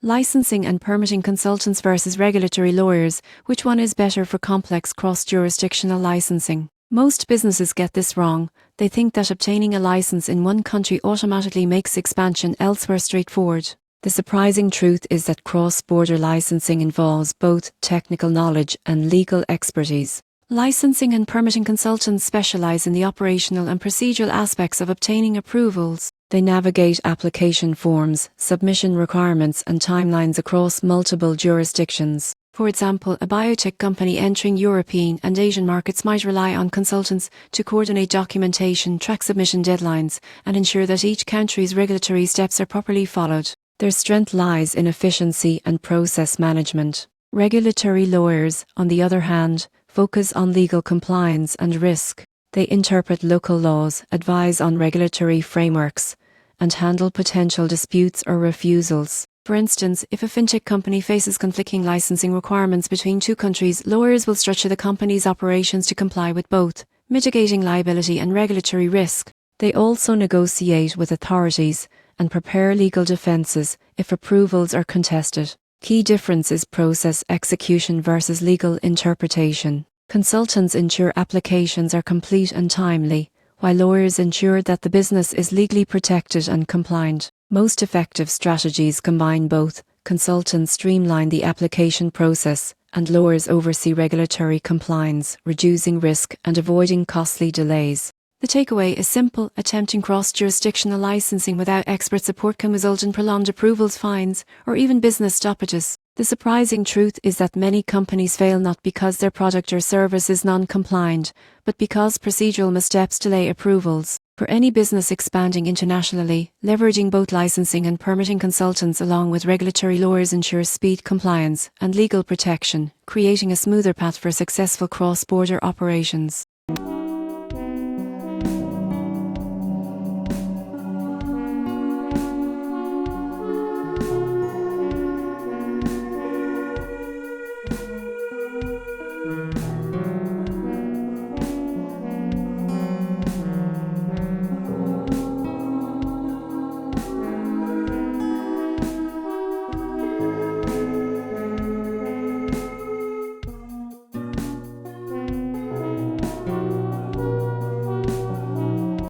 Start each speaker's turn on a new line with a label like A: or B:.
A: Licensing and permitting consultants versus regulatory lawyers, which one is better for complex cross-jurisdictional licensing? Most businesses get this wrong. They think that obtaining a license in one country automatically makes expansion elsewhere straightforward. The surprising truth is that cross-border licensing involves both technical knowledge and legal expertise. Licensing and permitting consultants specialize in the operational and procedural aspects of obtaining approvals. They navigate application forms, submission requirements, and timelines across multiple jurisdictions. For example, a biotech company entering European and Asian markets might rely on consultants to coordinate documentation, track submission deadlines, and ensure that each country's regulatory steps are properly followed. Their strength lies in efficiency and process management. Regulatory lawyers, on the other hand, focus on legal compliance and risk. They interpret local laws, advise on regulatory frameworks, and handle potential disputes or refusals. For instance, if a fintech company faces conflicting licensing requirements between two countries, lawyers will structure the company's operations to comply with both, mitigating liability and regulatory risk. They also negotiate with authorities and prepare legal defenses if approvals are contested. Key difference is process execution versus legal interpretation. Consultants ensure applications are complete and timely, while lawyers ensure that the business is legally protected and compliant. Most effective strategies combine both. Consultants streamline the application process, and lawyers oversee regulatory compliance, reducing risk and avoiding costly delays. The takeaway is simple: attempting cross-jurisdictional licensing without expert support can result in prolonged approvals, fines, or even business stoppages. The surprising truth is that many companies fail not because their product or service is non-compliant, but because procedural missteps delay approvals. For any business expanding internationally, leveraging both licensing and permitting consultants along with regulatory lawyers ensures speed, compliance, and legal protection, creating a smoother path for successful cross-border operations.